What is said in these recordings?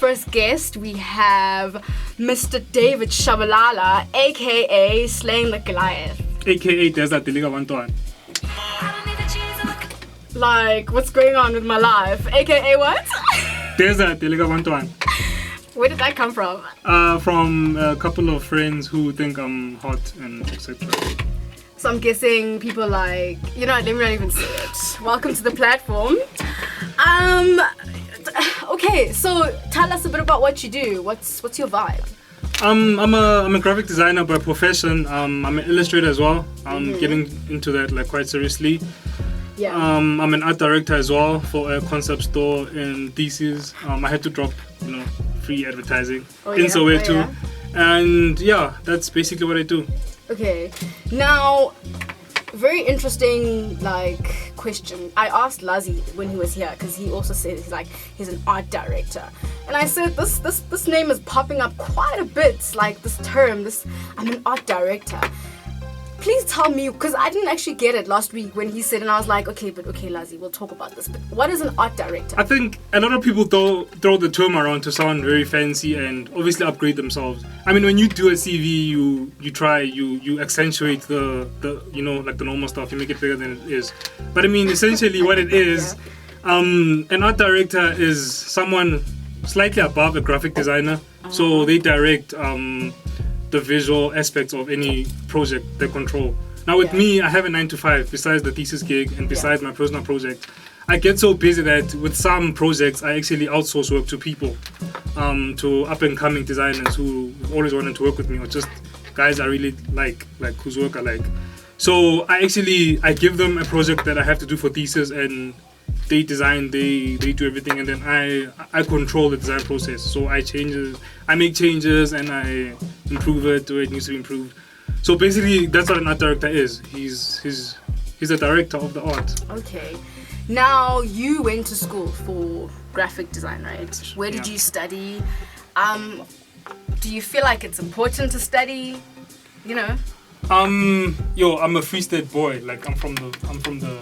first guest, we have Mr. David Tshabalala, aka Slaying the Goliath. AKA Desert.here 1. Like, what's going on with my life? AKA what? Desert.here 1. Where did that come from? From a couple of friends who think I'm hot and etc. So I'm guessing people like, let me not even say it. Welcome to the platform. Okay, so tell us a bit about what you do. What's your vibe? I'm a graphic designer by profession. I'm an illustrator as well. I'm getting into that like quite seriously. Yeah. I'm an art director as well for a concept store in DC's. I had to drop, free advertising in Soweto. And yeah, that's basically what I do. Okay. Now, very interesting question. I asked Lazi when he was here because he also said he's an art director, and I said this name is popping up quite a bit, like this term. I'm an art director. Please tell me, because I didn't actually get it last week when he said, and I was like, okay, Lazi, we'll talk about this. But what is an art director? I think a lot of people throw the term around to sound very fancy and obviously upgrade themselves. I mean, when you do a CV, you accentuate the like the normal stuff. You make it bigger than it is. But I mean, essentially what it is, an art director is someone slightly above a graphic designer. So they direct the visual aspects of any project they control. Now with me, I have a 9 to 5 besides the thesis gig and besides my personal project. I get so busy that with some projects I actually outsource work to people, to up and coming designers who always wanted to work with me, or just guys I really like whose work I like. So I give them a project that I have to do for thesis, and they design, they do everything, and then I control the design process. So I make changes and I improve it where it needs to be improved. So basically that's what an art director is. He's a director of the art. Okay. Now you went to school for graphic design, right? Where did you study? Do you feel like it's important to study? I'm a Free State boy. Like I'm from the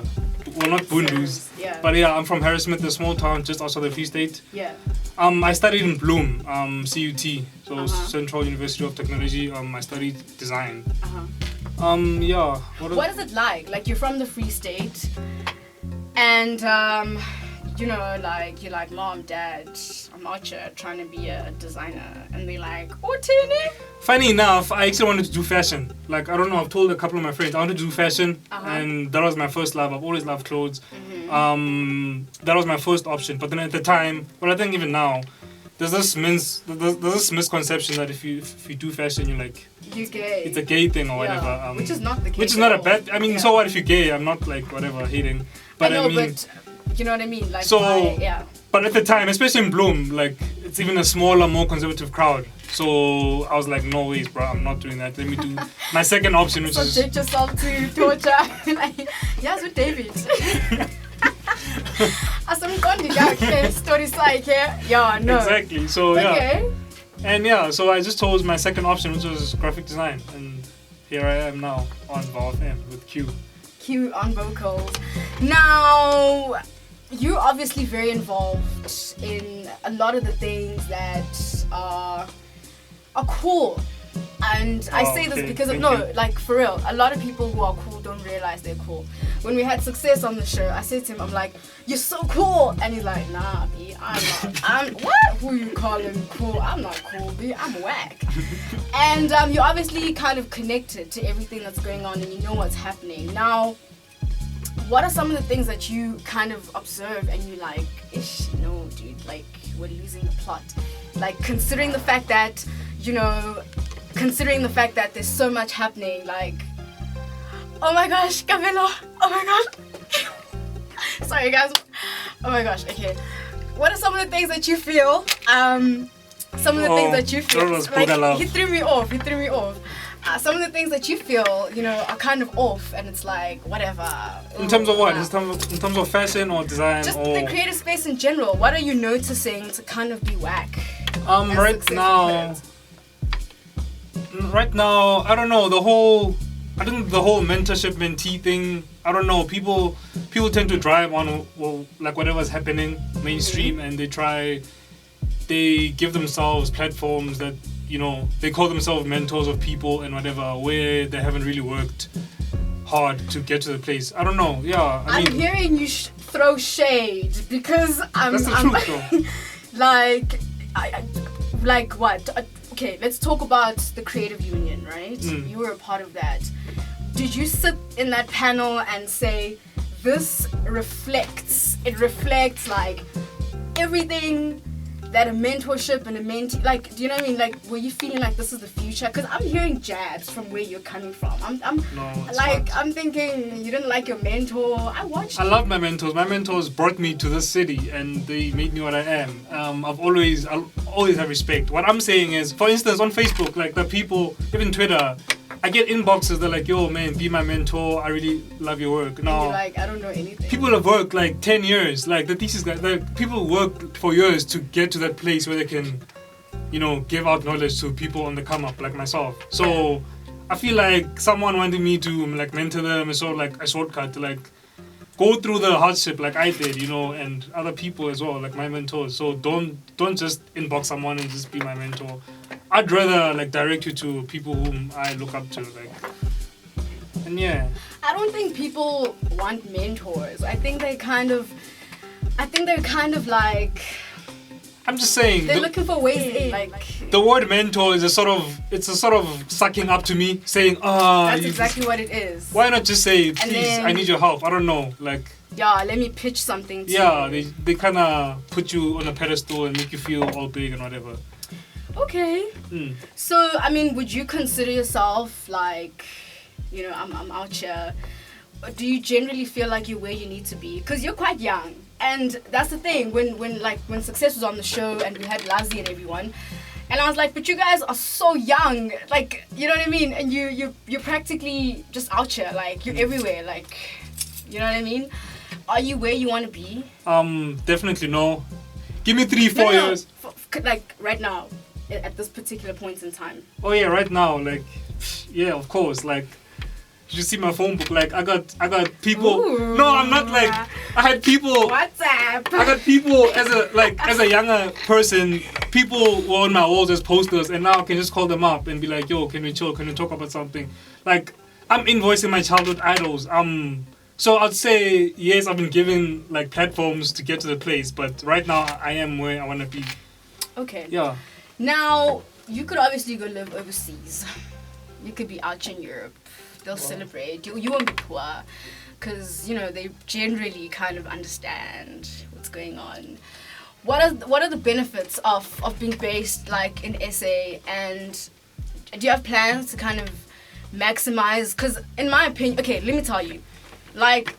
well, not Bundus, but yeah, I'm from Harrismith, a small town just outside the Free State. Yeah. I studied in Bloem, CUT, so Central University of Technology. I studied design. Yeah. What is it like? Like, you're from the Free State, and you're like, Mom, Dad, I'm out here trying to be a designer, and they're like, oh, Tini. Funny enough, I actually wanted to do fashion. Like, I don't know, I've told a couple of my friends I wanted to do fashion, and that was my first love. I've always loved clothes. That was my first option. But then at the time, well, I think even now, there's this misconception that if you do fashion, you're like, you're gay. It's a gay thing or whatever. Which is not the case. Which is not a bad. I mean, so what if you're gay? I'm not like whatever hating. But I mean, but you know what I mean. Like, so But at the time, especially in Bloem, like it's even a smaller, more conservative crowd. So I was like, no ways, bro, I'm not doing that. Let me do my second option, which is subject yourself to torture. Yes, with David. Story side here. Yeah, no. Exactly. So so I just chose my second option, which was graphic design, and here I am now on VOFM with Q on vocals. Now, you're obviously very involved in a lot of the things that are cool. And I say this because for real, a lot of people who are cool don't realize they're cool. When we had Success on the show, I said to him, I'm like, you're so cool. And he's like, nah, B, I'm not. What? Who you calling cool? I'm not cool, B, I'm whack. And you're obviously kind of connected to everything that's going on, and you know what's happening. Now, what are some of the things that you kind of observe and you like, ish, no, dude, like, we're losing the plot. Like, considering the fact that, there's so much happening, like, oh my gosh, Camilo, oh my gosh. Sorry, guys. Oh my gosh, okay. What are some of the things that you feel? Like, he threw me off. Some of the things that you feel, are kind of off, and it's like, whatever. In terms of what? In terms of fashion or design? Just the creative space in general. What are you noticing to kind of be whack? Right now, I don't know, I think the whole mentorship mentee thing, I don't know, people tend to drive on, like, whatever's happening mainstream, and they try they give themselves platforms that, you know, they call themselves mentors of people and whatever, where they haven't really worked hard to get to the place. I don't know. Yeah, I'm hearing you throw shade because that's the truth, though. like what? Okay, let's talk about the creative union, right? You were a part of that. Did you sit in that panel and say, this reflects like everything that a mentorship and a mentee, like, do you know what I mean? Like, were you feeling like this is the future? Because I'm hearing jabs from where you're coming from. I'm thinking you didn't like your mentor. I love my mentors. My mentors brought me to this city and they made me what I am. I'll always have respect. What I'm saying is, for instance, on Facebook, like the people, even Twitter, I get inboxes, they're like, yo man, be my mentor, I really love your work. Now, and you're like, I don't know anything. People have worked like 10 years, like the thesis guys, like people work for years to get to that place where they can, you know, give out knowledge to people on the come up like myself. So I feel like someone wanted me to like mentor them is sort of like a shortcut to like go through the hardship like I did, you know, and other people as well, like my mentors. So don't just inbox someone and just be my mentor. I'd rather like direct you to people whom I look up to, like, and yeah. I don't think people want mentors. I think they're kind of like, I'm just saying they're looking for ways in, like, the word mentor is a sort of sucking up to me, saying, that's exactly what it is. Why not just say, please, I need your help? I don't know, like, yeah, let me pitch something to you. Yeah, they kind of put you on a pedestal and make you feel all big and whatever. Okay. So, I mean, would you consider yourself like, you know, I'm out here. Do you generally feel like you're where you need to be? Because you're quite young. And that's the thing, when Success was on the show and we had Lazi and everyone, and I was like, but you guys are so young, like, you know what I mean? And you're practically just out here, like, you're everywhere, like, you know what I mean? Are you where you want to be? Definitely no. Give me 3-4 years. Like, right now, at this particular point in time. Oh yeah, right now, like, yeah, of course, like, you see my phone book, like, I got people. Ooh. No, I'm not like, I had people. WhatsApp. I got people as a younger person, people were on my walls as posters, and now I can just call them up and be like, yo, can we chill? Can we talk about something? Like, I'm invoicing my childhood idols. So I'd say, yes, I've been given like platforms to get to the place, but right now I am where I want to be. Okay. Yeah. Now, you could obviously go live overseas. You could be out in Europe. They'll celebrate. You won't be poor because, you know, they generally kind of understand what's going on. What are the benefits of being based like in SA, and do you have plans to kind of maximize? Because in my opinion, okay, let me tell you, like,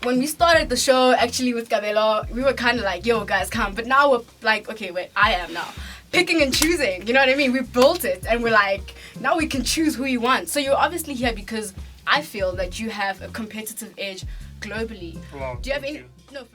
when we started the show actually with Kabelo, we were kind of like, yo guys, come. But now we're like, okay, wait, I am now picking and choosing, you know what I mean? We built it and we're like, now we can choose who we want. So you're obviously here because I feel that you have a competitive edge globally. Wow, do you have any? No.